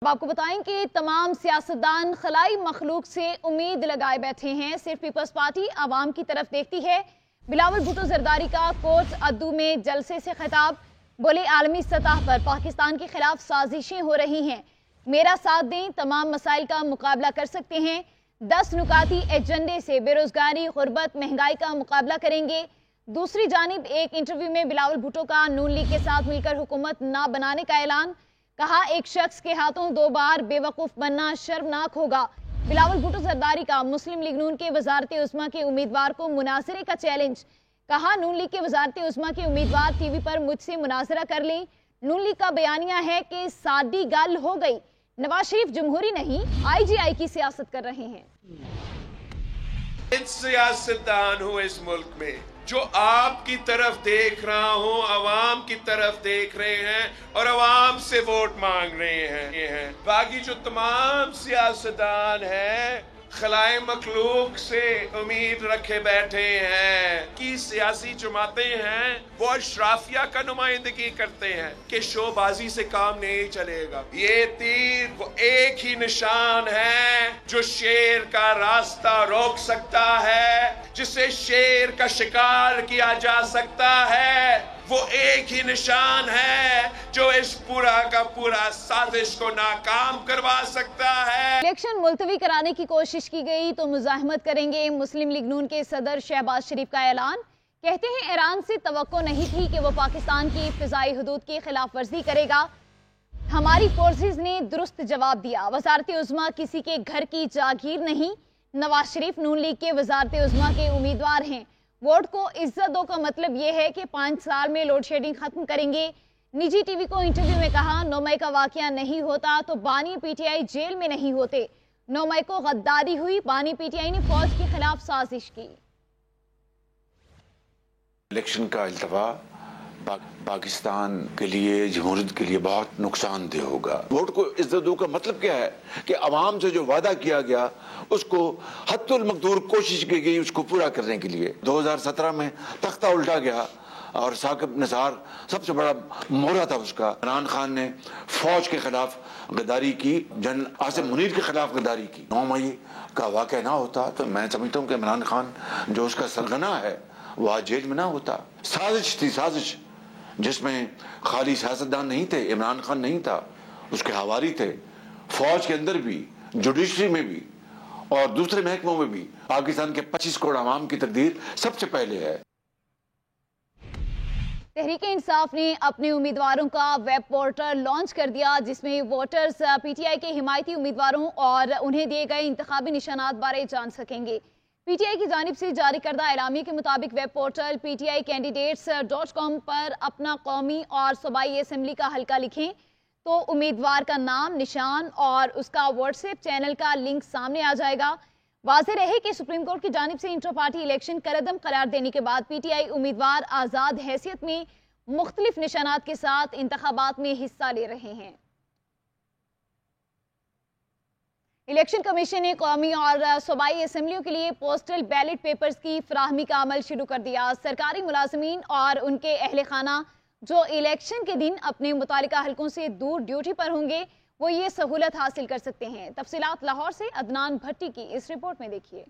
اب آپ کو بتائیں کہ تمام سیاستدان خلائی مخلوق سے امید لگائے بیٹھے ہیں، صرف پیپلز پارٹی عوام کی طرف دیکھتی ہے۔ بلاول بھٹو زرداری کا کوٹ ادو میں جلسے سے خطاب، بولے عالمی سطح پر پاکستان کے خلاف سازشیں ہو رہی ہیں، میرا ساتھ دیں، تمام مسائل کا مقابلہ کر سکتے ہیں، 10 نکاتی ایجنڈے سے بے روزگاری، غربت، مہنگائی کا مقابلہ کریں گے۔ دوسری جانب ایک انٹرویو میں بلاول بھٹو کا نون لیگ کے ساتھ مل کر حکومت نہ بنانے کا اعلان، کہا ایک شخص کے ہاتھوں 2 بار بے وقوف بننا شرمناک ہوگا۔ بلاول بھٹو زرداری کا مسلم لیگ نون کے وزارت عظمیٰ کے امیدوار کو مناظرے کا چیلنج، کہا نون لیگ کے وزارت عظمیٰ کے امیدوار ٹی وی پر مجھ سے مناظرہ کر لیں۔ نون لیگ کا بیانیہ ہے کہ سادی گل ہو گئی، نواز شریف جمہوری نہیں آئی جی آئی کی سیاست کر رہے ہیں۔ سیاستدان ہوں اس ملک میں جو آپ کی طرف دیکھ رہا ہوں، عوام کی طرف دیکھ رہے ہیں اور عوام سے ووٹ مانگ رہے ہیں۔ باقی جو تمام سیاستدان ہیں خلائے مخلوق سے امید رکھے بیٹھے ہیں کہ سیاسی جماعتیں ہیں وہ اشرافیہ کا نمائندگی کرتے ہیں کہ شو بازی سے کام نہیں چلے گا۔ یہ تیر وہ ایک ہی نشان ہے جو شیر کا راستہ روک سکتا ہے، جسے شیر کا شکار کیا جا سکتا ہے، وہ ایک ہی نشان ہے جو اس پورا کا پورا سازش کو ناکام کروا سکتا ہے۔ الیکشن ملتوی کرانے کی کوشش کی گئی تو مزاحمت کریں گے، مسلم لیگ نون کے صدر شہباز شریف کا اعلان، کہتے ہیں ایران سے توقع نہیں تھی کہ وہ پاکستان کی فضائی حدود کی خلاف ورزی کرے گا، ہماری فورسز نے درست جواب دیا، وزارت عظمیٰ کسی کے گھر کی جاگیر نہیں، نواز شریف نون لیگ کے وزارت عظمیٰ کے امیدوار ہیں، ووٹ کو عزت دو کا مطلب یہ ہے کہ 5 سال میں لوڈ شیڈنگ ختم کریں گے۔ نجی ٹی وی کو انٹرویو میں کہا 9 مئی کا واقعہ نہیں ہوتا تو بانی پی ٹی آئی جیل میں نہیں ہوتے، 9 مئی کو غداری ہوئی، بانی پی ٹی آئی نے فوج کے خلاف سازش کی۔ الیکشن کا التوا پاکستان کے لیے، جمہوریت کے لیے بہت نقصان دہ ہوگا۔ ووٹ کو عزت دو کا مطلب کیا ہے کہ عوام سے جو وعدہ کیا گیا اس کو حد المقدور کوشش کی گئی اس کو پورا کرنے کے لیے۔ 2017 میں تختہ الٹا گیا اور ثاقب نثار سب سے بڑا مورا تھا اس کا۔ عمران خان نے فوج کے خلاف غداری کی، جنرل عاصم منیر کے خلاف غداری کی۔ 9 مئی کا واقعہ نہ ہوتا تو میں سمجھتا ہوں کہ عمران خان جو اس کا سرغنہ ہے وہ آج جیل میں نہ ہوتا۔ سازش تھی، سازش جس میں خالی سیاستدان نہیں تھے، عمران خان نہیں تھا، اس کے حوالی تھے، فوج کے اندر بھی، جوڈیشری میں بھی اور دوسرے محکموں میں بھی۔ پاکستان کے 25 کروڑ عوام کی تقدیر سب سے پہلے ہے۔ تحریک انصاف نے اپنے امیدواروں کا ویب پورٹل لانچ کر دیا، جس میں ووٹرز پی ٹی آئی کے حمایتی امیدواروں اور انہیں دیے گئے انتخابی نشانات بارے جان سکیں گے۔ پی ٹی آئی کی جانب سے جاری کردہ اعلامیے کے مطابق ویب پورٹل pticandidates.com پر اپنا قومی اور صوبائی اسمبلی کا حلقہ لکھیں تو امیدوار کا نام، نشان اور اس کا واٹس ایپ چینل کا لنک سامنے آ جائے گا۔ واضح رہے کہ سپریم کورٹ کی جانب سے انٹر پارٹی الیکشن کالعدم قرار دینے کے بعد پی ٹی آئی امیدوار آزاد حیثیت میں مختلف نشانات کے ساتھ انتخابات میں حصہ لے رہے ہیں۔ الیکشن کمیشن نے قومی اور صوبائی اسمبلیوں کے لیے پوسٹل بیلٹ پیپرز کی فراہمی کا عمل شروع کر دیا۔ سرکاری ملازمین اور ان کے اہل خانہ جو الیکشن کے دن اپنے متعلقہ حلقوں سے دور ڈیوٹی پر ہوں گے وہ یہ سہولت حاصل کر سکتے ہیں۔ تفصیلات لاہور سے عدنان بھٹی کی اس رپورٹ میں دیکھیے۔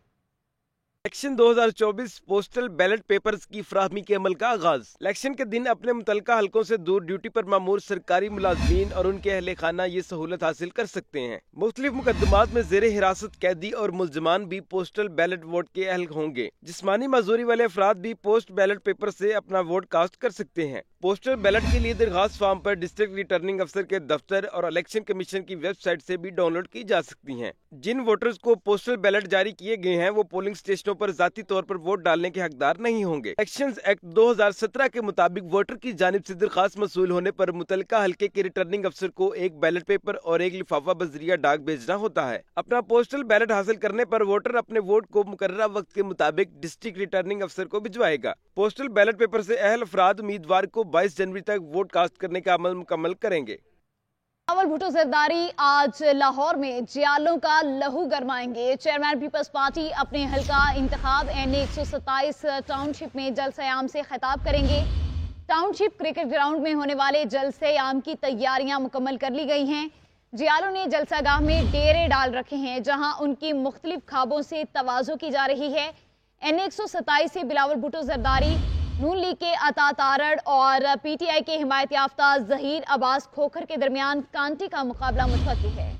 الیکشن 2024 پوسٹل بیلٹ پیپرز کی فراہمی کے عمل کا آغاز۔ الیکشن کے دن اپنے متعلقہ حلقوں سے دور ڈیوٹی پر مامور سرکاری ملازمین اور ان کے اہل خانہ یہ سہولت حاصل کر سکتے ہیں۔ مختلف مقدمات میں زیر حراست قیدی اور ملزمان بھی پوسٹل بیلٹ ووٹ کے اہل ہوں گے۔ جسمانی معذوری والے افراد بھی پوسٹ بیلٹ پیپر سے اپنا ووٹ کاسٹ کر سکتے ہیں۔ پوسٹل بیلٹ کے لیے درخواست فارم پر ڈسٹرکٹ ریٹرننگ افسر کے دفتر اور الیکشن کمیشن کی ویب سائٹ سے بھی ڈاؤن لوڈ کی جا سکتی ہیں۔ جن ووٹرز کو پوسٹل بیلٹ جاری کیے گئے ہیں وہ پولنگ اسٹیشنوں پر ذاتی طور پر ووٹ ڈالنے کے حقدار نہیں ہوں گے۔ الیکشنز ایکٹ 2017 کے مطابق ووٹر کی جانب سے درخواست موصول ہونے پر متعلقہ حلقے کے ریٹرننگ افسر کو ایک بیلٹ پیپر اور ایک لفافہ بذریعہ ڈاک بھیجنا ہوتا ہے۔ اپنا پوسٹل بیلٹ حاصل کرنے پر ووٹر اپنے ووٹ کو مقررہ وقت کے مطابق ڈسٹرکٹ ریٹرننگ افسر کو بھجوائے گا۔ پوسٹل بیلٹ پیپر سے اہل افراد امیدوار کو 22 جنوری تک ووٹ کاسٹ کرنے کا عمل مکمل کریں گے۔ بلاول بھٹو زرداری آج لاہور میں جیالوں کا لہو گرمائیں گے۔ چیئرمین پیپلز پارٹی اپنے حلقہ انتخاب N127 ٹاؤن شپ میں جلسہ عام سے خطاب کریں گے۔ ٹاؤن شپ کرکٹ گراؤنڈ میں ہونے والے جلسے عام کی تیاریاں مکمل کر لی گئی ہیں۔ جیالو نے جلسہ گاہ میں ڈیرے ڈال رکھے ہیں جہاں ان کی مختلف خوابوں سے توازو کی جا رہی ہے۔ N127 سے بلاول بھٹو زرداری، نون لیگ کے عطا تارڑ اور پی ٹی آئی کے حمایت یافتہ ظہیر عباس کھوکھر کے درمیان کانٹے کا مقابلہ متوقع ہے۔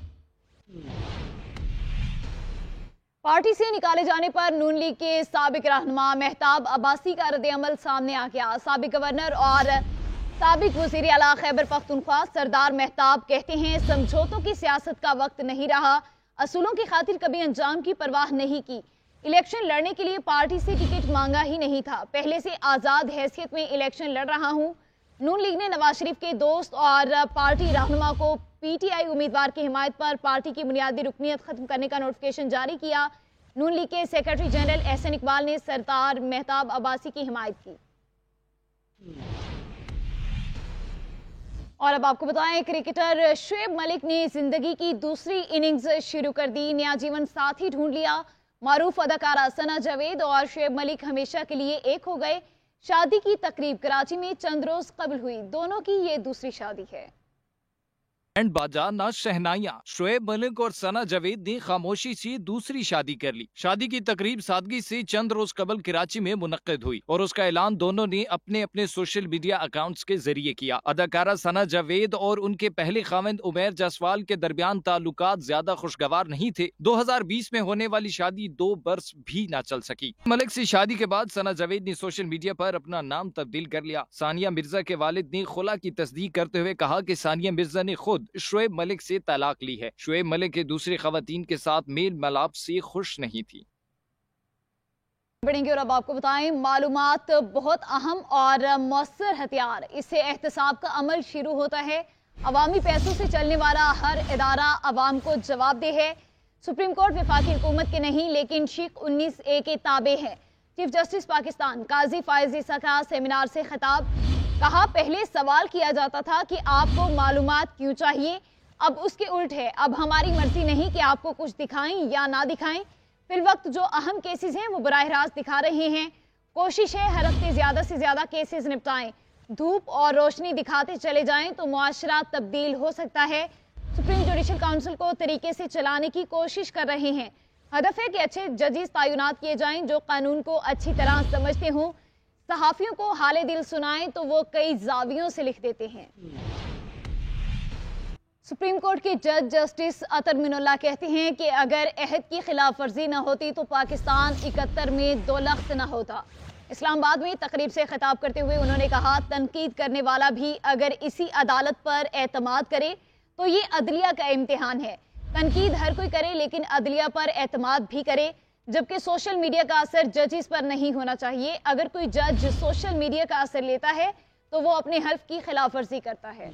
پارٹی سے نکالے جانے پر نون لیگ کے سابق رہنما مہتاب عباسی کا رد عمل سامنے آ گیا۔ سابق گورنر اور سابق وزیر اعلیٰ خیبر پختونخوا سردار مہتاب کہتے ہیں سمجھوتوں کی سیاست کا وقت نہیں رہا، اصولوں کی خاطر کبھی انجام کی پرواہ نہیں کی، الیکشن لڑنے کے لیے پارٹی سے ٹکٹ مانگا ہی نہیں تھا، پہلے سے آزاد حیثیت میں الیکشن لڑ رہا ہوں۔ نون لیگ نے نواز شریف کے دوست اور پارٹی رہنما کو پی ٹی آئی امیدوار کی حمایت پر پارٹی کی بنیادی رکنیت ختم کرنے کا نوٹیفکیشن جاری کیا۔ نون لیگ کے سیکرٹری جنرل احسن اقبال نے سردار مہتاب عباسی کی حمایت کی۔ اور اب آپ کو بتائیں، کرکٹر شعیب ملک نے زندگی کی دوسری اننگز شروع کر دی، نیا جیون ساتھی ڈھونڈ لیا۔ معروف اداکارہ ثنا جاوید اور شعیب ملک ہمیشہ کے لیے ایک ہو گئے۔ شادی کی تقریب کراچی میں چند روز قبل ہوئی، دونوں کی یہ دوسری شادی ہے۔ اینڈ باجا نہ شہنائیاں، شعیب ملک اور ثنا جاوید نے خاموشی سے دوسری شادی کر لی۔ شادی کی تقریب سادگی سے چند روز قبل کراچی میں منعقد ہوئی اور اس کا اعلان دونوں نے اپنے اپنے سوشل میڈیا اکاؤنٹس کے ذریعے کیا۔ اداکارہ ثنا جاوید اور ان کے پہلے خاوند عمیر جسوال کے درمیان تعلقات زیادہ خوشگوار نہیں تھے۔ 2020 میں ہونے والی شادی 2 برس بھی نہ چل سکی۔ ملک سے شادی کے بعد ثنا جاوید نے سوشل میڈیا پر اپنا نام تبدیل کر لیا۔ ثانیہ مرزا کے والد نے خلا کی تصدیق کرتے ہوئے کہا کہ ثانیہ مرزا نے خود شعیب ملک سے طلاق لی ہے۔ شعیب ملک کے دوسری خواتین کے ساتھ میل ملاپ سے خوش نہیں تھی۔ بڑھیں گے اور اب آپ کو بتائیں، معلومات بہت اہم اور مؤثر ہتھیار، اس سے احتساب کا عمل شروع ہوتا ہے۔ عوامی پیسوں سے چلنے والا ہر ادارہ عوام کو جواب دہ ہے۔ سپریم کورٹ وفاقی حکومت کے نہیں لیکن شیخ 19A کے تابع ہے۔ چیف جسٹس پاکستان قاضی فائز عیسیٰ کا سیمینار سے خطاب، کہا پہلے سوال کیا جاتا تھا کہ آپ کو معلومات کیوں چاہیے، اب اس کے الٹ ہے، اب ہماری مرضی نہیں کہ آپ کو کچھ دکھائیں یا نہ دکھائیں، فی الوقت جو اہم کیسز ہیں وہ براہ راست دکھا رہے ہیں، کوشش ہے ہر ہفتے زیادہ سے زیادہ کیسز نپٹائیں، دھوپ اور روشنی دکھاتے چلے جائیں تو معاشرہ تبدیل ہو سکتا ہے۔ سپریم جوڈیشل کونسل کو طریقے سے چلانے کی کوشش کر رہے ہیں، ہدف ہے کہ اچھے ججز تعینات کیے جائیں جو قانون کو اچھی طرح سمجھتے ہوں، صحافیوں کو حال دل سنائیں تو وہ کئی زاویوں سے لکھ دیتے ہیں۔ سپریم کورٹ کے جج جسٹس عطر من اللہ کہتے ہیں کہ اگر عہد کی خلاف ورزی نہ ہوتی تو پاکستان 71 میں دولخت نہ ہوتا۔ اسلام آباد میں تقریب سے خطاب کرتے ہوئے انہوں نے کہا تنقید کرنے والا بھی اگر اسی عدالت پر اعتماد کرے تو یہ عدلیہ کا امتحان ہے، تنقید ہر کوئی کرے لیکن عدلیہ پر اعتماد بھی کرے، جبکہ سوشل میڈیا کا اثر ججز پر نہیں ہونا چاہیے۔ اگر کوئی جج سوشل میڈیا کا اثر لیتا ہے تو وہ اپنے حلف کی خلاف ورزی کرتا ہے۔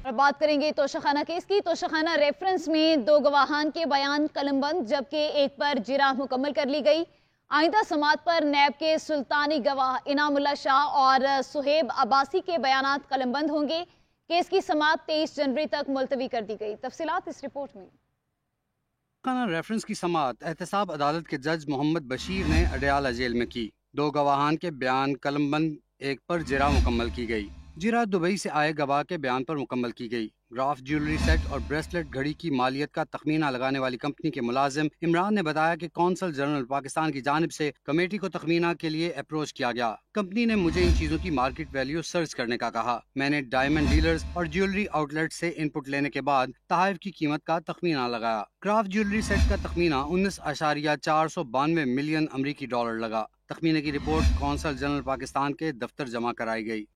اور بات کریں گے توشخانہ کیس کی۔ توشخانہ ریفرنس میں 2 گواہان کے بیان قلم بند جبکہ ایک پر جرح مکمل کر لی گئی۔ آئندہ سماعت پر نیب کے سلطانی گواہ انعام اللہ شاہ اور صہیب عباسی کے بیانات قلم بند ہوں گے۔ کیس کی سماعت 23 جنوری تک ملتوی کر دی گئی۔ تفصیلات اس رپورٹ میں۔ توشخانہ ریفرنس کی سماعت احتساب عدالت کے جج محمد بشیر نے اڈیالہ جیل میں کی۔ 2 گواہان کے بیان قلم بند، ایک پر جرح مکمل کی گئی۔ جرح دبئی سے آئے گواہ کے بیان پر مکمل کی گئی۔ گراف جیولری سیٹ اور بریسلٹ گھڑی کی مالیت کا تخمینہ لگانے والی کمپنی کے ملازم عمران نے بتایا کہ کونسل جنرل پاکستان کی جانب سے کمیٹی کو تخمینہ کے لیے اپروچ کیا گیا۔ کمپنی نے مجھے ان چیزوں کی مارکیٹ ویلیو سرچ کرنے کا کہا۔ میں نے ڈائمنڈ ڈیلرز اور جیولری آؤٹ لیٹ سے ان پٹ لینے کے بعد تحائف کی قیمت کا تخمینہ لگایا۔ گراف جیولری سیٹ کا تخمینہ 19.492 ملین امریکی ڈالر لگا۔ تخمینے کی رپورٹ کونسل جنرل پاکستان کے دفتر جمع کرائی گئی۔